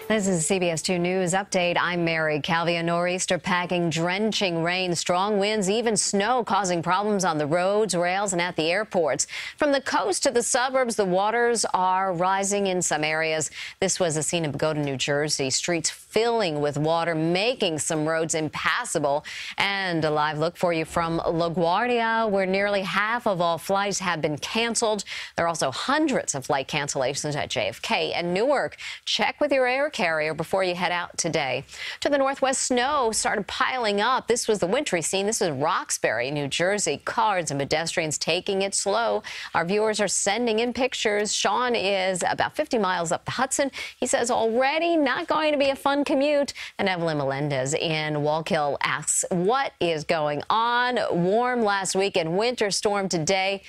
This is CBS 2 News Update. I'm Mary. Calvi, a nor'easter packing drenching rain, strong winds, even snow causing problems on the roads, rails, and at the airports. From the coast to the suburbs, the waters are rising in some areas. This was a scene in Bogota, New Jersey. Streets filling with water, making some roads impassable. And a live look for you from LaGuardia, where nearly half of all flights have been canceled. There are also hundreds of flight cancellations at JFK and Newark. Check with your air carrier before you head out today. To the northwest, snow started piling up. This was the wintry scene. This is Roxbury, New Jersey. Cars and pedestrians taking it slow. Our viewers are sending in pictures. Sean is about 50 miles up the Hudson. He says already not going to be a fun commute. And Evelyn Melendez in Wallkill asks, what is going on? Warm last week and winter storm today.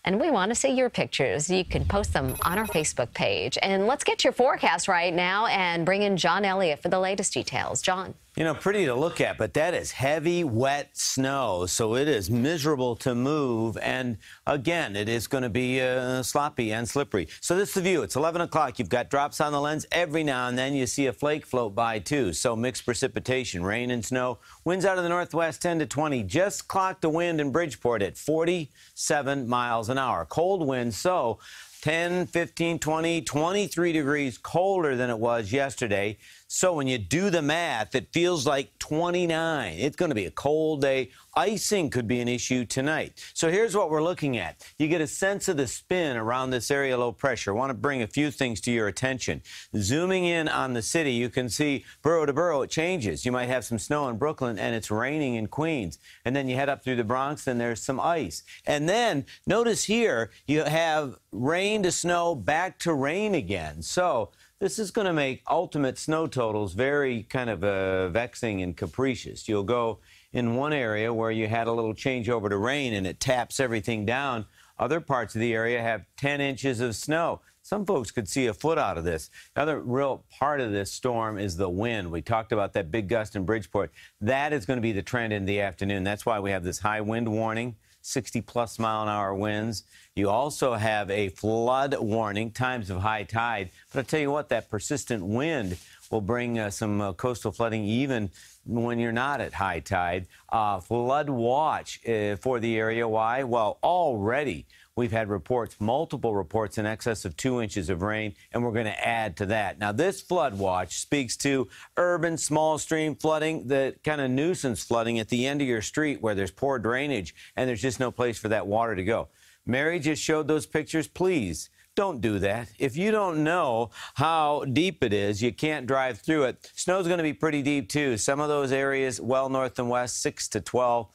And we want to see your pictures. You can post them on our Facebook page. And let's get your forecast right now and bring in John Elliott for the latest details. John. You know, pretty to look at, but that is heavy, wet snow, so it is miserable to move. And again, it is going to be sloppy and slippery. So this is the view. It's 11 o'clock. You've got drops on the lens. Every now and then you see a flake float by, too. So mixed precipitation, rain and snow. Winds out of the northwest 10 to 20. Just clocked the wind in Bridgeport at 47 miles an hour. Cold winds, so 10, 15, 20, 23 degrees colder than it was yesterday. So when you do the math, it feels like 29. It's going to be a cold day. Icing could be an issue tonight. So here's what we're looking at. You get a sense of the spin around this area of low pressure. I want to bring a few things to your attention. Zooming in on the city, you can see borough to borough, it changes. You might have some snow in Brooklyn, and it's raining in Queens. And then you head up through the Bronx, and there's some ice. And then notice here, you have rain to snow, back to rain again. So this is going to make ultimate snow totals very kind of vexing and capricious. You'll go in one area where you had a little change over to rain and it taps everything down. Other parts of the area have 10 inches of snow. Some folks could see a foot out of this. Another real part of this storm is the wind. We talked about that big gust in Bridgeport. That is going to be the trend in the afternoon. That's why we have this high wind warning. 60-plus mile-an-hour winds. You also have a flood warning, times of high tide. But I'll tell you what, that persistent wind will bring some coastal flooding even when you're not at high tide. Flood watch for the area. Why? Well, already we've had reports, multiple reports in excess of 2 inches of rain, and we're going to add to that. Now, this flood watch speaks to urban small stream flooding, the kind of nuisance flooding at the end of your street where there's poor drainage and there's just no place for that water to go. Mary just showed those pictures. Please don't do that. If you don't know how deep it is, you can't drive through it. Snow's going to be pretty deep, too. Some of those areas well north and west, 6 to 12+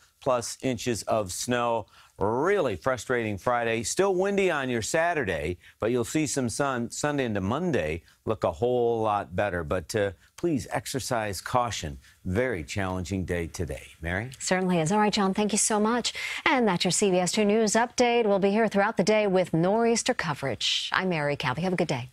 inches of snow. Really frustrating Friday. Still windy on your Saturday, but you'll see some sun Sunday into Monday look a whole lot better. But please exercise caution. Very challenging day today. Mary? Certainly is. All right, John, thank you so much. And that's your CBS 2 News Update. We'll be here throughout the day with nor'easter coverage. I'm Mary. Calvi. Have a good day.